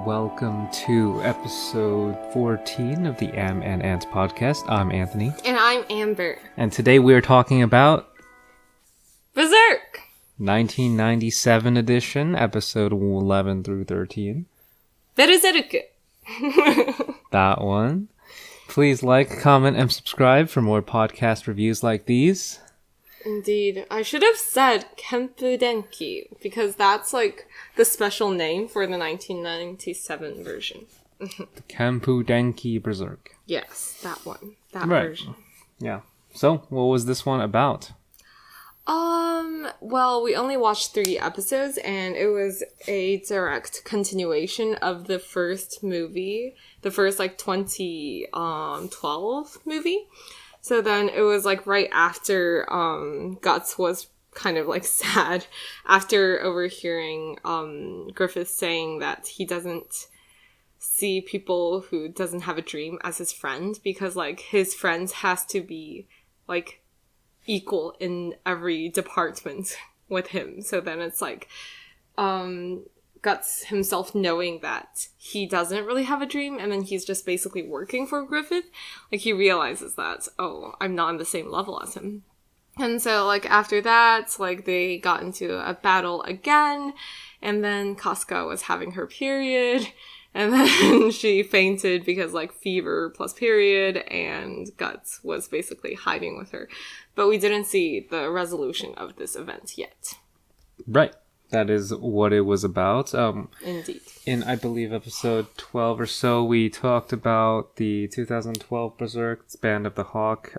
welcome to episode 14 of the Amb Ant Podcast. I'm Anthony. And I'm Amber. And today we are talking about Berserk! 1997 edition, episode 11 through 13. Berserk! That one. Please like, comment, and subscribe for more podcast reviews like these. Indeed. I should have said Kempu Denki, because that's like the special name for the 1997 version. The Kempu Denki Berserk. Yes, that one. That Right. version. Yeah. So, what was this one about? Well, we only watched 3 episodes, and it was a direct continuation of the first movie, the first, 2012 movie. So then it was, right after, Guts was kind of, sad after overhearing, Griffith saying that he doesn't see people who doesn't have a dream as his friend, because, his friends has to be, equal in every department with him. So then it's Guts himself knowing that he doesn't really have a dream, and then he's just basically working for Griffith. He realizes that, oh, I'm not on the same level as him. And so, after that, they got into a battle again, and then Casca was having her period, and then she fainted because, fever plus period, and Guts was basically hiding with her. But we didn't see the resolution of this event yet. Right. That is what it was about. Indeed. In, I believe, episode 12 or so, we talked about the 2012 Berserk, Band of the Hawk,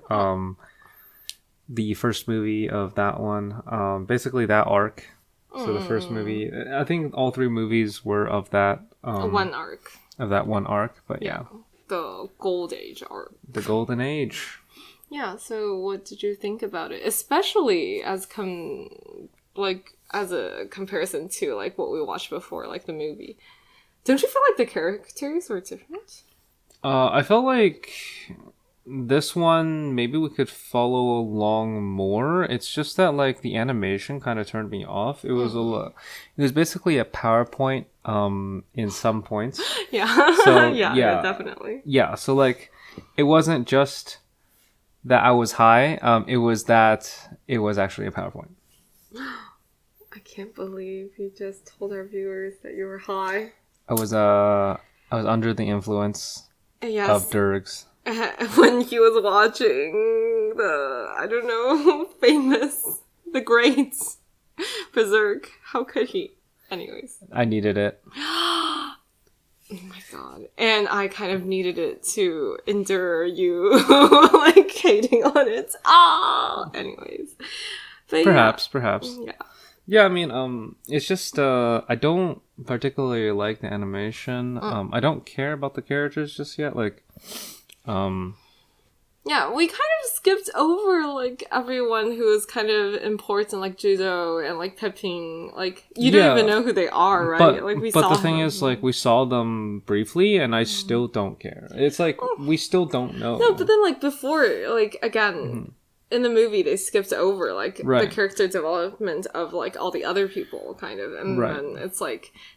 the first movie of that one. Basically, that arc. So the first movie, I think all 3 movies were of that. One arc. Of that one arc, but yeah. The Gold Age arc. The Golden Age. Yeah, so what did you think about it? Especially as as a comparison to, what we watched before, the movie. Don't you feel like the characters were different? I felt like this one, maybe we could follow along more. It's just that, the animation kind of turned me off. It was it was basically a PowerPoint, in some points. Yeah. So, yeah, definitely. Yeah, so, it wasn't just that I was high, it was that it was actually a PowerPoint. I can't believe you just told our viewers that you were high. I was under the influence of Durgs. When he was watching the, famous, the great Berserk. How could he? Anyways. I needed it. Oh my god. And I kind of needed it to endure you, hating on it. Anyways. But Perhaps. Yeah. Yeah, I mean, it's just, I don't particularly like the animation. I don't care about the characters just yet, Yeah, we kind of skipped over, everyone who is kind of important, Judo and, Pepin. You don't even know who they are, right? But, we but saw the thing them. is, we saw them briefly, and I still don't care. It's we still don't know. No, but then, before, again, in the movie, they skipped over, the character development of, all the other people, kind of. And then it's,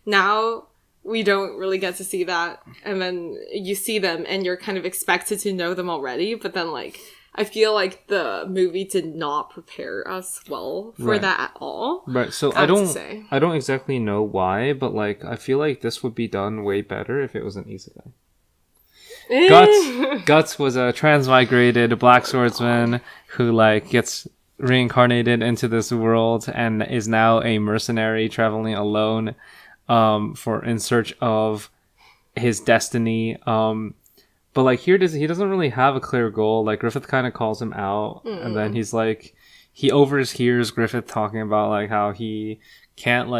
now we don't really get to see that. And then you see them, and you're kind of expected to know them already. But then, I feel like the movie did not prepare us well for that at all. Right, so I don't exactly know why, but, I feel like this would be done way better if it was an isekai. Guts was a transmigrated black swordsman who gets reincarnated into this world and is now a mercenary traveling alone in search of his destiny. But here he doesn't really have a clear goal. Griffith kind of calls him out, and then he's he overhears Griffith talking about how he can't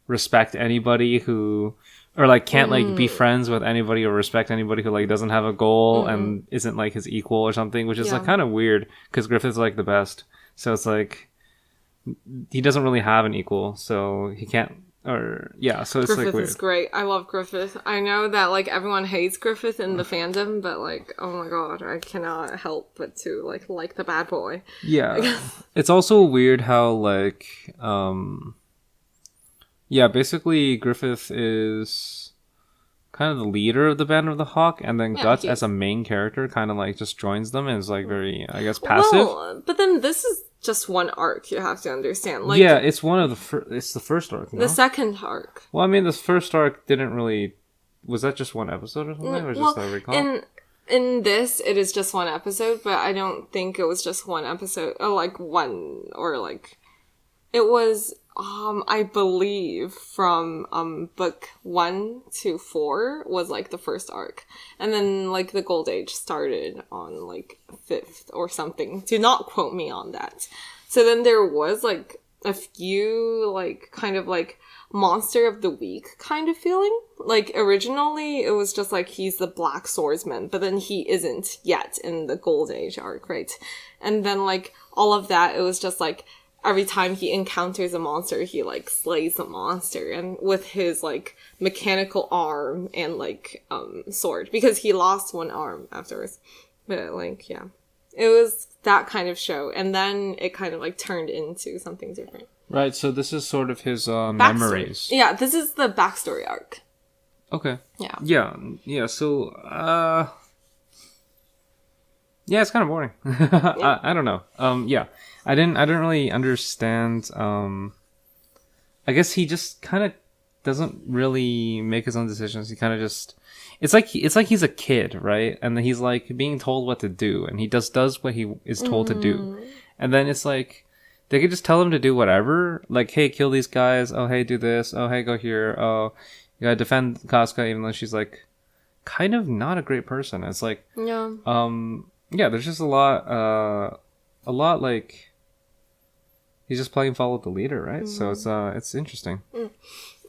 respect anybody who. Or, can't, be friends with anybody or respect anybody who, doesn't have a goal and isn't, his equal or something, which is, kind of weird, because Griffith's, the best. So it's, he doesn't really have an equal, so he can't, so it's, Griffith weird. is great. I love Griffith. I know that, everyone hates Griffith in the fandom, but, oh my god, I cannot help but to, like the bad boy. Yeah. It's also weird how, yeah, basically Griffith is kind of the leader of the Band of the Hawk, and then Guts he as a main character kind of like just joins them and is like very, I guess, passive. Well, but then this is just one arc. You have to understand. Like, yeah, it's one of the it's the first arc. No? The second arc. Well, I mean, the first arc didn't really. Was that just one episode or something, or just a recall? In this, it is just one episode, but I don't think it was just one episode. Or like one, or like it was. I believe from book 1 to 4 was like the first arc, and then like the Gold Age started on like 5th or something. Do not quote me on that. So then there was like a few like kind of like monster of the week kind of feeling. Like originally it was just like he's the Black Swordsman, but then he isn't yet in the Gold Age arc, right? And then like all of that, it was just like every time he encounters a monster, he like slays the monster, and with his like mechanical arm and like sword, because he lost one arm afterwards. But like, yeah, it was that kind of show, and then it kind of like turned into something different. Right. So this is sort of his memories. Yeah, this is the backstory arc. Okay. Yeah. Yeah. So yeah, it's kind of boring. I don't know. Yeah. I didn't really understand. I guess he just kind of doesn't really make his own decisions. He kind of just, it's like he's a kid, right? And then he's like being told what to do, and he does what he is told to do. And then it's like they could just tell him to do whatever. Like, hey, kill these guys. Oh, hey, do this. Oh, hey, go here. Oh, you gotta defend Casca, even though she's like kind of not a great person. It's like, yeah, there's just a lot like. He's just playing follow the leader, right? So it's interesting.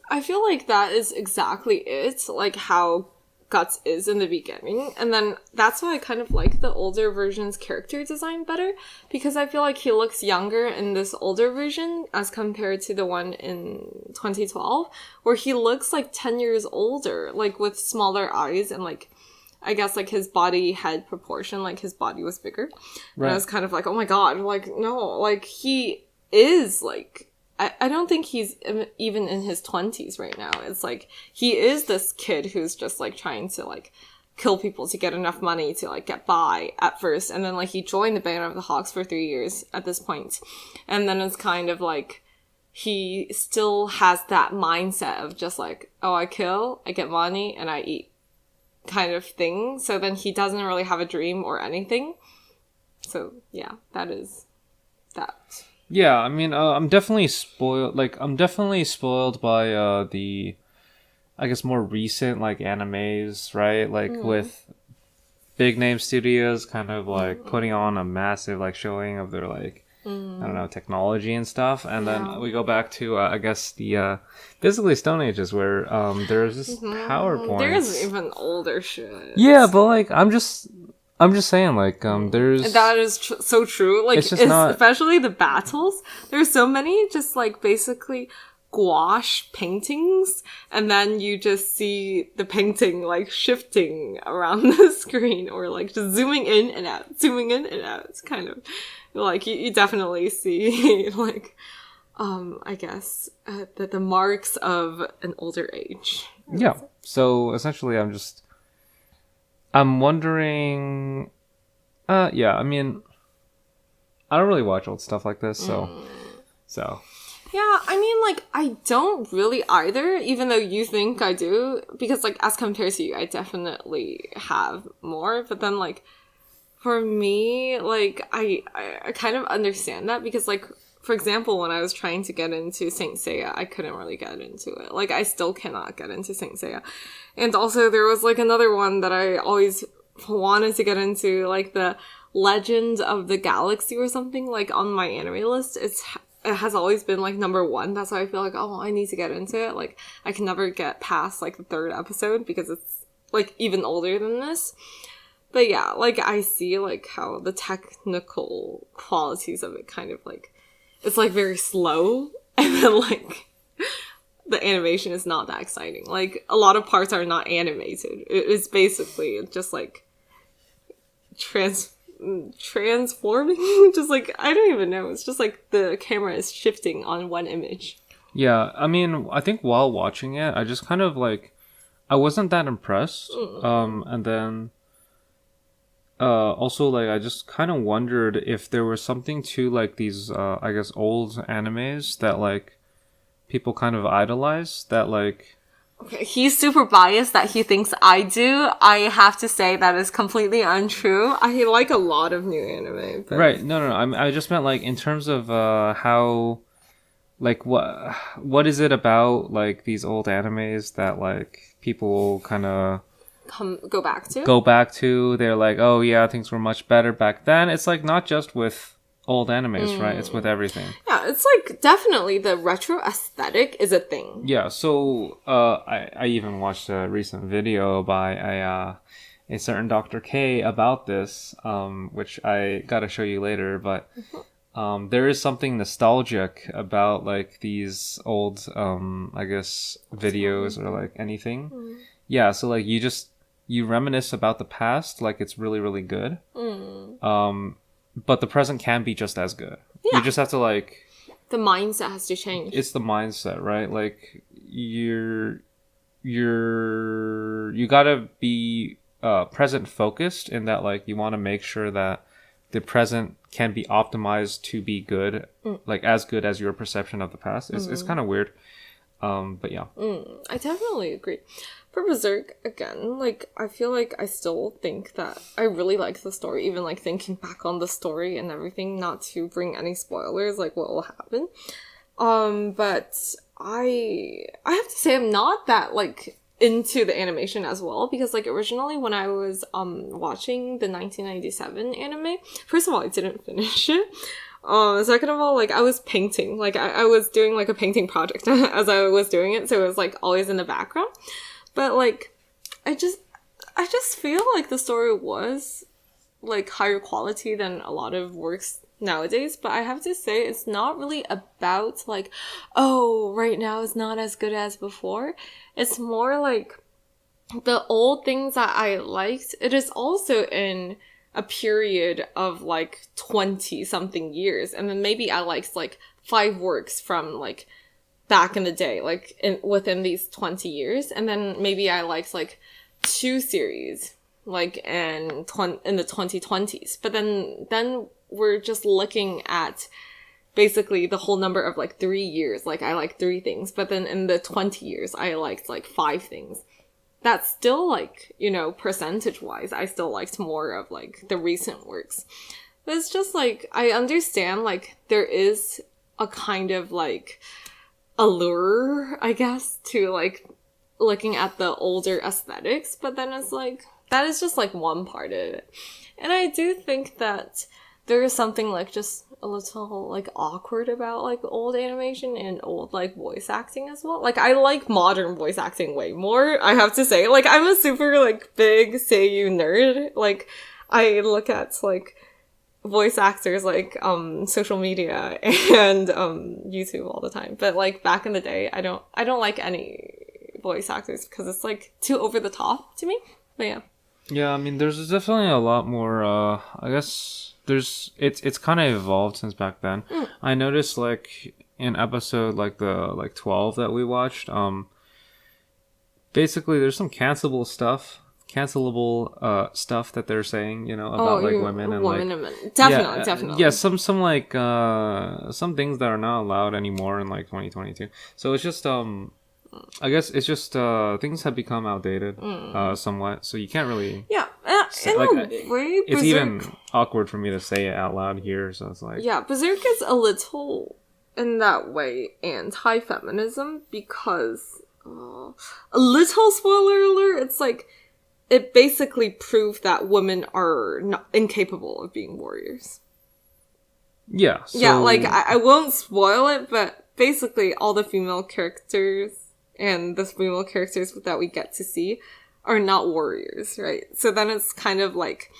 I feel like that is exactly it, like how Guts is in the beginning. And then that's why I kind of like the older version's character design better, because I feel like he looks younger in this older version as compared to the one in 2012, where he looks like 10 years older, like with smaller eyes and like, I guess like his body head proportion, like his body was bigger. Right. And I was kind of like, oh my god, like no, like he is like, I don't think he's even in his 20s right now. It's like he is this kid who's just like trying to like kill people to get enough money to like get by at first, and then like he joined the Band of the Hawks for 3 years at this point, and then it's kind of like he still has that mindset of just like, oh, I kill, I get money, and I eat kind of thing. So then he doesn't really have a dream or anything. So yeah, that is that. Yeah, I mean, I'm definitely spoiled. Like, I'm definitely spoiled by the, I guess, more recent like animes, right? Like with big name studios, kind of like putting on a massive like showing of their like I don't know, technology and stuff, and then we go back to I guess the basically Stone Ages, where there's just PowerPoints. There's even older shit. Yeah, but like I'm just saying, like, there's... That is so true. Like, it's just not... especially the battles. There's so many just, like, basically gouache paintings, and then you just see the painting, like, shifting around the screen, or, like, just zooming in and out. It's kind of, like, you definitely see, like, I guess, the marks of an older age. Yeah. So, essentially, I'm wondering... yeah, I mean... I don't really watch old stuff like this, so... Yeah, I mean, like, I don't really either, even though you think I do. Because, like, as compared to you, I definitely have more. But then, like, for me, like, I kind of understand that. Because, like, for example, when I was trying to get into Saint Seiya, I couldn't really get into it. Like, I still cannot get into Saint Seiya. And also, there was, like, another one that I always wanted to get into, like, the Legend of the Galaxy or something, like, on my anime list. It has always been, like, number 1. That's why I feel like, oh, I need to get into it. Like, I can never get past, like, the 3rd episode because it's, like, even older than this. But yeah, like, I see, like, how the technical qualities of it kind of, like, it's, like, very slow. And then, like... the animation is not that exciting. Like, a lot of parts are not animated. It is basically just, like, transforming. Just, like, I don't even know. It's just, like, the camera is shifting on one image. Yeah, I mean, I think while watching it, I just kind of, like, I wasn't that impressed. And then also like I just kind of wondered if there was something to like these I guess old animes that like people kind of idolize that like. Okay, he's super biased that he thinks I do. I have to say that is completely untrue. I like a lot of new anime. But... Right. No. I just meant like in terms of how, like what is it about like these old animes that like people kind of go back to? They're like, oh yeah, things were much better back then. It's like not just with old animes, right? It's with everything. Yeah, it's like definitely the retro aesthetic is a thing. Yeah, so I even watched a recent video by a certain Dr. K about this, which I gotta show you later, but there is something nostalgic about like these old I guess videos or like anything. Yeah, so like you reminisce about the past, like it's really, really good. But the present can be just as good. Yeah. You just have to like... The mindset has to change. It's the mindset, right? Like, you gotta be present focused in that, like, you want to make sure that the present can be optimized to be good, like, as good as your perception of the past. It's kind of weird. But yeah. I definitely agree. For Berserk, again, like, I feel like I still think that I really like the story, even, like, thinking back on the story and everything, not to bring any spoilers, like, what will happen. But I have to say I'm not that, like, into the animation as well, because, like, originally when I was, watching the 1997 anime, first of all, I didn't finish it. Second of all, like, I was painting, like, I was doing, like, a painting project as I was doing it, so it was, like, always in the background. But, like, I just feel like the story was, like, higher quality than a lot of works nowadays. But I have to say, it's not really about, like, oh, right now it's not as good as before. It's more like the old things that I liked. It is also in a period of, like, 20-something years. And then maybe I liked, like, 5 works from, like, back in the day, like, within these 20 years. And then maybe I liked, like, 2 series, like, in the 2020s. But then we're just looking at basically the whole number of, like, 3 years. Like, I like 3 things. But then in the 20 years, I liked, like, 5 things. That's still, like, you know, percentage-wise, I still liked more of, like, the recent works. But it's just, like, I understand, like, there is a kind of, like, allure, I guess, to, like, looking at the older aesthetics, but then it's like, that is just, like, one part of it. And I do think that there is something, like, just a little, like, awkward about, like, old animation and old, like, voice acting as well. Like, I like modern voice acting way more, I have to say. Like, I'm a super, like, big Seiyu nerd. Like, I look at, like, voice actors, like, social media and YouTube all the time. But, like, back in the day, I don't like any voice actors because it's, like, too over the top to me. But yeah. Yeah, I mean, there's definitely a lot more, I guess it's kind of evolved since back then. I noticed, like, in episode, like, the 12 that we watched, basically there's some cancelable stuff that they're saying, you know, about like women and like men. Definitely. Yeah, some like some things that are not allowed anymore in like 2022. So it's just I guess it's just things have become outdated somewhat. So you can't really say, in like, a way, it's even awkward for me to say it out loud here. So it's like Berserk is a little in that way anti-feminism because a little spoiler alert. It's like. It basically proved that women are not incapable of being warriors. Yeah. So... Yeah, like, I won't spoil it, but basically all the female characters and the female characters that we get to see are not warriors, right? So then it's kind of like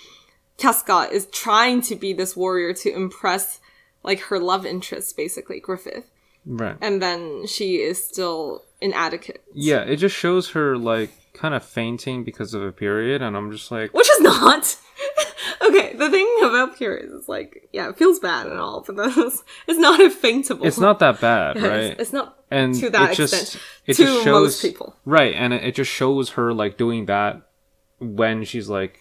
Casca is trying to be this warrior to impress, like, her love interest, basically, Griffith. Right. And then she is still inadequate. Yeah, it just shows her, like, kind of fainting because of a period, and I'm just like... Which is not! Okay, the thing about Purist is like, yeah, it feels bad and all, but it's not faintable. It's not that bad, right? It's not and to that it extent it to just shows, most people. Right, and it just shows her like doing that when she's like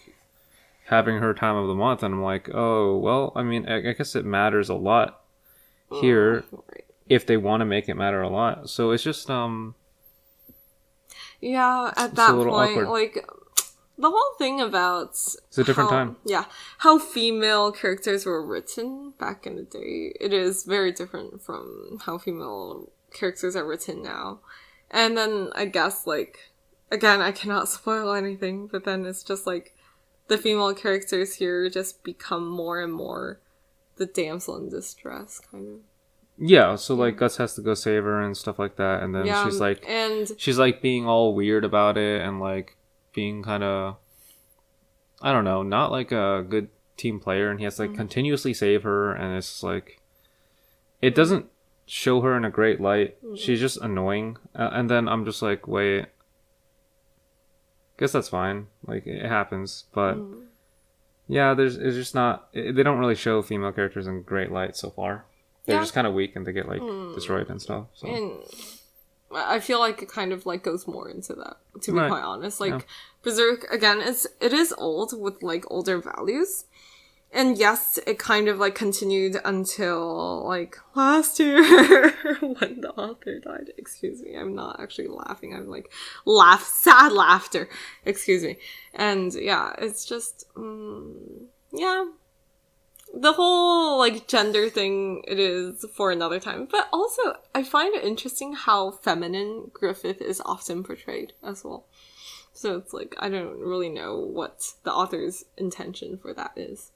having her time of the month, and I'm like, oh, well, I mean, I guess it matters a lot here Right. if they want to make it matter a lot. So it's just Yeah, at that a little point, awkward. like, the whole thing about... It's a different time. Yeah. How female characters were written back in the day, it is very different from how female characters are written now. And then, I guess, like, again, I cannot spoil anything, but then it's just, like, the female characters here just become more and more the damsel in distress, kind of. Yeah, so like Guts has to go save her and stuff like that, and then Yeah, she's like being all weird about it and like being kind of, I don't know, not like a good team player, and he has to like continuously save her, and it's just like it doesn't show her in a great light. She's just annoying, and then I'm just like, wait, guess that's fine, like it happens, but yeah, it's just not. They don't really show female characters in great light so far. They're just kind of weak and they get like destroyed and stuff. So. And I feel like it kind of like goes more into that, to be quite honest. Like Berserk, again, it is old with like older values. And yes, it kind of like continued until like last year when the author died. Excuse me, I'm not actually laughing. I'm like sad laughter. Excuse me. And yeah, it's just yeah. The whole, like, gender thing, it is for another time. But also, I find it interesting how feminine Griffith is often portrayed as well. So it's like, I don't really know what the author's intention for that is.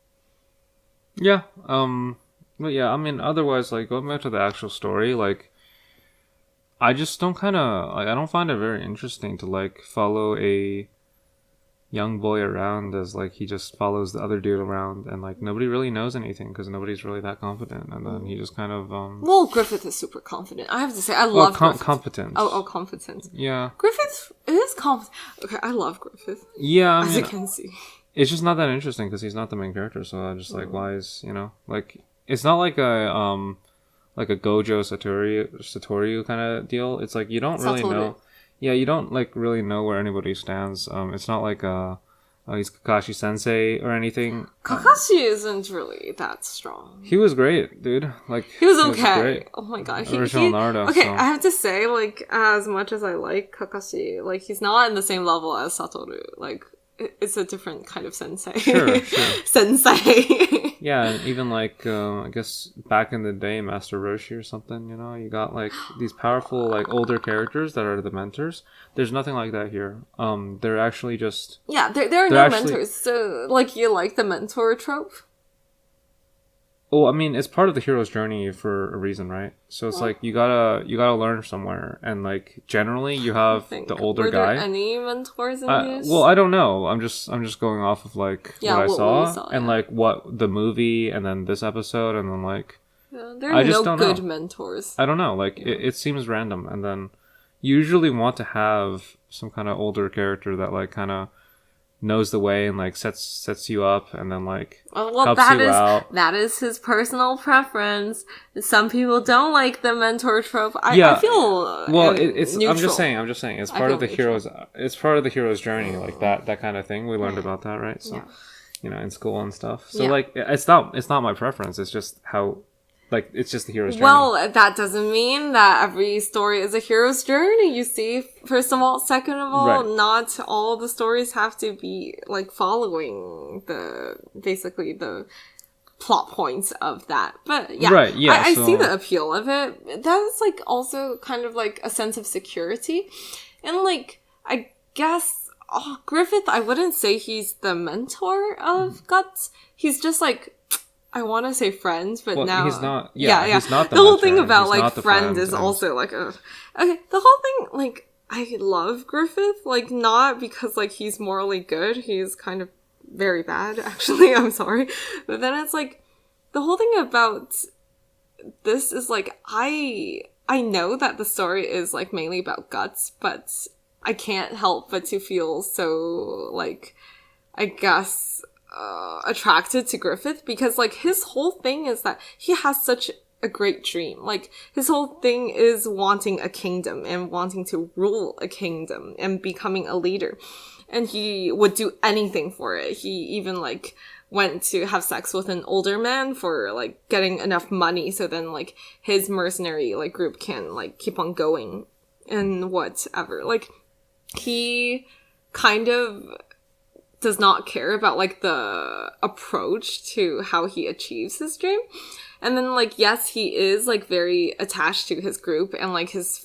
Yeah, but yeah, I mean, otherwise, like, going back to the actual story, like, I just don't kind of, like, I don't find it very interesting to, like, follow a young boy around as like he just follows the other dude around, and like nobody really knows anything because nobody's really that confident, and then he just kind of well, Griffith is super confident. I have to say, I love Griffith. Competent. Competent. Yeah, Griffith is competent. Okay, I love Griffith. Yeah, as you can see, it's just not that interesting because he's not the main character. So I'm just like, why is, like, it's not like a Gojo Satoru kind of deal. It's like you don't really know. Yeah, you don't like really know where anybody stands. It's not like he's Kakashi Sensei or anything. Kakashi isn't really that strong. He was great, dude. Like he was okay. Oh my god, original Naruto. Okay, so. I have to say, like, as much as I like Kakashi, like he's not in the same level as Satoru. Like, it's a different kind of sensei. Sure. Sensei. Yeah, and even like I guess back in the day, Master Roshi or something. You got like these powerful like older characters that are the mentors. There's nothing like that here. They're actually just there are no mentors. So like, you like the mentor trope? Oh, I mean, it's part of the hero's journey for a reason, right? So it's like you gotta learn somewhere, and like generally you have the older guy. Were there any mentors in this? Well, I don't know. I'm just going off of like what I saw, and yeah. like what the movie, and then this episode, and then like there are no good mentors. I don't know. Like it seems random, and then you usually want to have some kind of older character that like kind of knows the way and like sets you up, and then like helps you out. That is his personal preference. Some people don't like the mentor trope. I feel it's neutral. I'm just saying it's part of the hero's journey, like that kind of thing. We learned about that, right? So in school and stuff. So like it's not my preference. It's just how. Like, it's just the hero's journey. Well, that doesn't mean that every story is a hero's journey, you see. First of all. Second of all, not all the stories have to be, like, following basically the plot points of that. But, yeah. Right, yeah. I see the appeal of it. That's, like, also kind of, like, a sense of security. And, like, I guess, Griffith, I wouldn't say he's the mentor of Guts. He's just, like, I want to say friends, but now he's not. Yeah, he's not the whole thing about like friend is also like okay. The whole thing, like, I love Griffith, like not because like he's morally good. He's kind of very bad, actually. I'm sorry, but then it's like the whole thing about this is like I know that the story is like mainly about Guts, but I can't help but to feel so like I guess. attracted to Griffith because, like, his whole thing is that he has such a great dream. Like, his whole thing is wanting a kingdom and wanting to rule a kingdom and becoming a leader. And he would do anything for it. He even, like, went to have sex with an older man for, like, getting enough money so then, like, his mercenary, like, group can, like, keep on going and whatever. Like, he kind of does not care about, like, the approach to how he achieves his dream. And then, like, yes, he is, like, very attached to his group and, like, his,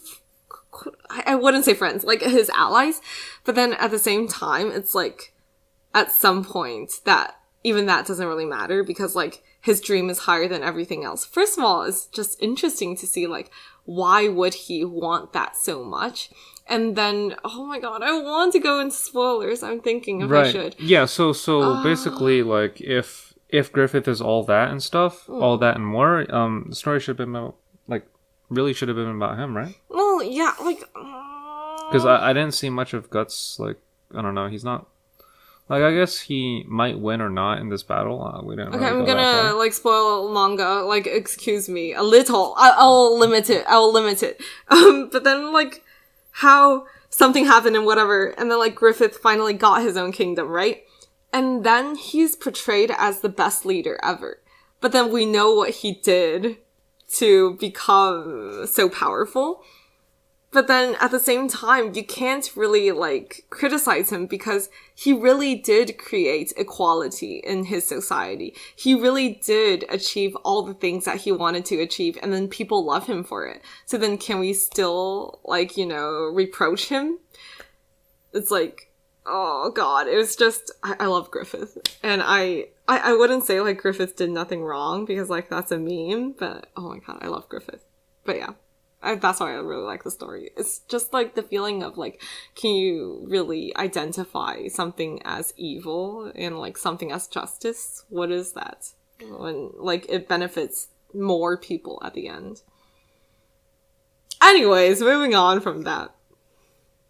I wouldn't say friends, like, his allies. But then at the same time, it's, like, at some point that even that doesn't really matter because, like, his dream is higher than everything else. First of all, it's just interesting to see, like, why would he want that so much? And then, oh my god, I want to go into spoilers. I'm thinking if I should. Yeah, so basically, like, if Griffith is all that and stuff, all that and more, the story should have been about, like, really should have been about him, right? Well, yeah, like... Because I didn't see much of Guts, like, I don't know, he's not... Like, I guess he might win or not in this battle. We don't Okay, really I'm go that gonna, far. like, spoil manga. Like, excuse me. A little. I'll limit it. But then, like, how something happened and whatever, and then, like, Griffith finally got his own kingdom, right? And then he's portrayed as the best leader ever. But then we know what he did to become so powerful. But then at the same time, you can't really, like, criticize him because he really did create equality in his society. He really did achieve all the things that he wanted to achieve, and then people love him for it. So then can we still, like, you know, reproach him? It's like, oh god, it was just, I love Griffith. And I wouldn't say, like, Griffith did nothing wrong because, like, that's a meme, but oh my god, I love Griffith. But yeah. That's why I really like the story. It's just, like, the feeling of, like, can you really identify something as evil and, like, something as justice? What is that? When, like, it benefits more people at the end. Anyways, moving on from that.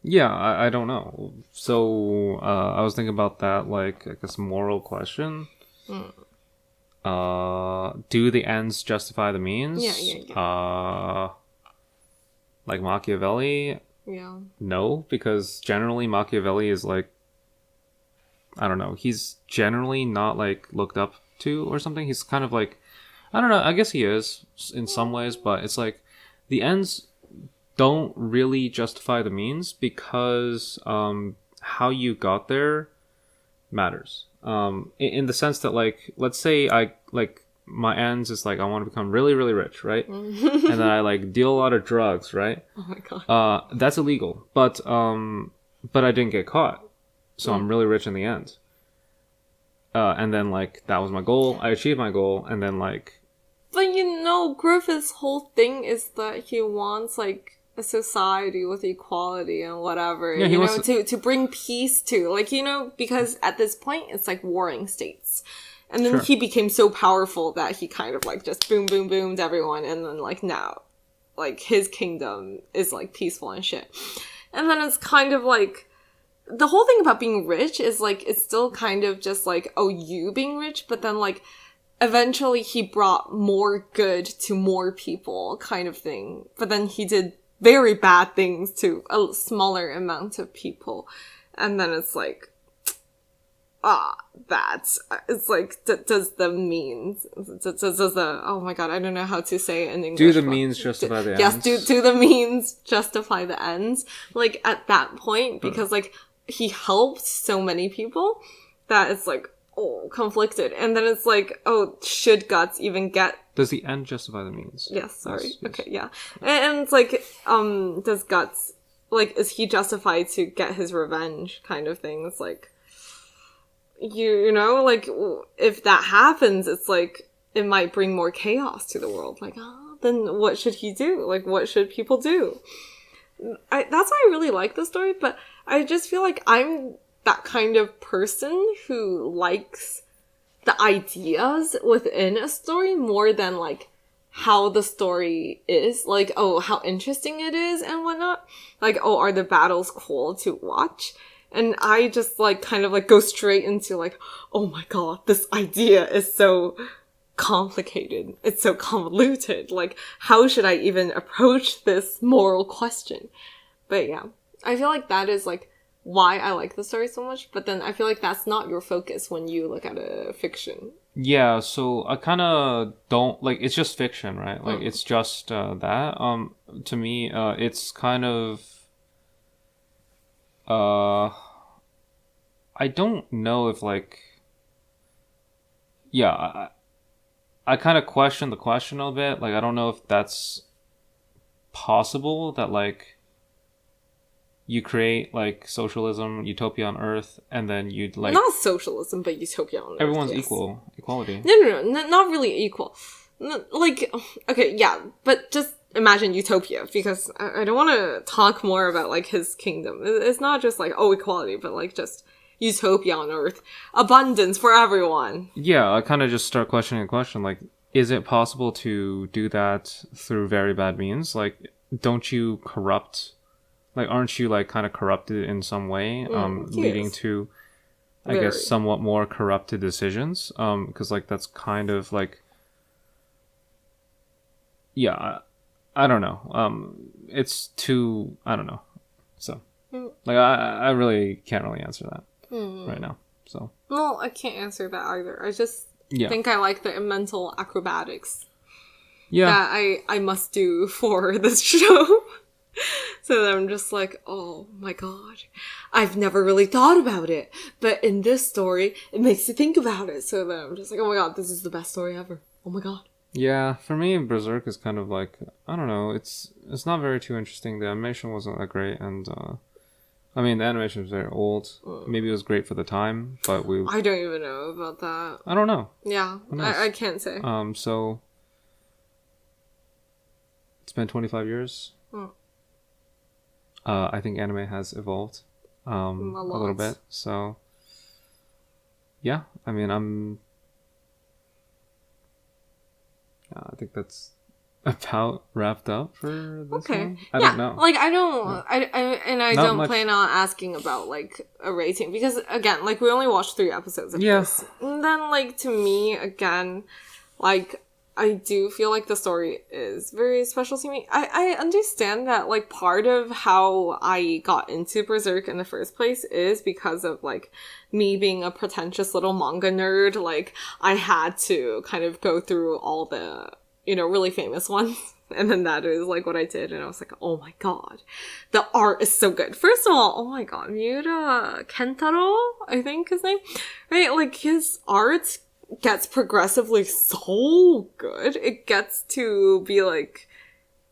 Yeah, I don't know. So, I was thinking about that, like, I guess, moral question. Do the ends justify the means? Yeah. Like Machiavelli? Yeah. No, because generally Machiavelli is, like, I don't know, he's generally not, like, looked up to or something. He's kind of like, I don't know, I guess he is in some ways, but it's like the ends don't really justify the means because how you got there matters. In the sense that, like, let's say I, like, my ends is, like, I want to become really, really rich, right? And then I, like, deal a lot of drugs, right? Oh my god. That's illegal. But I didn't get caught. So I'm really rich in the end. And then, like, that was my goal. I achieved my goal. And then, like... But, you know, Griffith's whole thing is that he wants, like, a society with equality and whatever. Yeah, you know, to bring peace to. Like, you know, because at this point, it's, like, warring states. And then he became so powerful that he kind of, like, just boomed everyone. And then, like, now, like, his kingdom is, like, peaceful and shit. And then it's kind of, like, the whole thing about being rich is, like, it's still kind of just, like, oh, you being rich. But then, like, eventually he brought more good to more people kind of thing. But then he did very bad things to a smaller amount of people. And then it's, like... it's like, does the means, does the, oh my god, I don't know how to say it in English. Do the means justify the ends? Yes, do the means justify the ends? Like, at that point, because, like, he helped so many people that it's like, oh, conflicted. And then it's like, oh, should Guts even get... Does the end justify the means? Yes, sorry. Yes. Okay, yeah. And it's like, does Guts, like, is he justified to get his revenge kind of thing? It's like... You know, like, if that happens, it's like, it might bring more chaos to the world. Like, then what should he do? Like, what should people do? That's why I really like the story, but I just feel like I'm that kind of person who likes the ideas within a story more than, like, how the story is. Like, oh, how interesting it is and whatnot. Like, oh, are the battles cool to watch? And I just like kind of like go straight into like, oh my god, this idea is so complicated. It's so convoluted. Like, how should I even approach this moral question? But yeah, I feel like that is like why I like the story so much. But then I feel like that's not your focus when you look at a fiction. Yeah, so I kind of don't like it's just fiction, right? Like it's just that. To me, it's kind of I don't know if like yeah, I kind of question the question a little bit. Like I don't know if that's possible that like you create like socialism, utopia on Earth, and then you'd like Not socialism, but utopia on Earth. everyone's yes. equality. No, not really equal. Like, okay, yeah, but just imagine utopia, because I don't want to talk more about like his kingdom. It's not just like, oh, equality, but like just utopia on Earth. Abundance for everyone. Yeah, I kind of just start questioning the question, like, is it possible to do that through very bad means? Like, don't you corrupt, like, aren't you, like, kind of corrupted in some way, leading to, I guess, somewhat more corrupted decisions? Because, like, that's kind of, like, yeah, I don't know. It's too, I don't know. So, like, I really can't really answer that right now, so. Well, I can't answer that either. I just think I like the mental acrobatics that I must do for this show. So then I'm just like, oh my god, I've never really thought about it. But in this story, it makes you think about it. So then I'm just like, oh my god, this is the best story ever. Oh my god. Yeah, for me, Berserk is kind of like, I don't know, it's not very too interesting. The animation wasn't that great, and I mean, the animation was very old. Maybe it was great for the time, but I don't even know about that. I don't know. Yeah, I can't say. So it's been 25 years. I think anime has evolved a little bit. So yeah, I mean, I think that's about wrapped up for this one. I don't know. Like I don't plan on asking about like a rating, because again, like we only watched 3 episodes of this. And then like to me again, like I do feel like the story is very special to me. I understand that like part of how I got into Berserk in the first place is because of like me being a pretentious little manga nerd. Like I had to kind of go through all the, you know, really famous ones. And then that is like what I did. And I was like, oh my god, the art is so good. First of all, oh my god, Miura Kentaro, I think his name, right? Like his art gets progressively so good. It gets to be like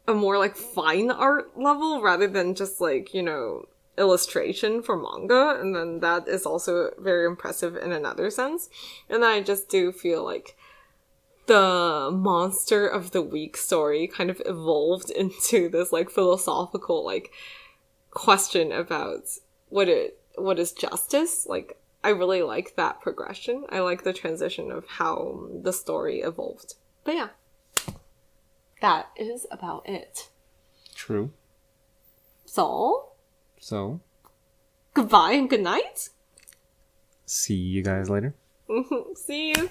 a more like fine art level rather than just like, you know, illustration for manga. And then that is also very impressive in another sense. And then I just do feel like the monster of the week story kind of evolved into this like philosophical like question about what is justice. Like I really like that progression. I like the transition of how the story evolved. But yeah, that is about it. True. So, goodbye and good night. See you guys later. See you.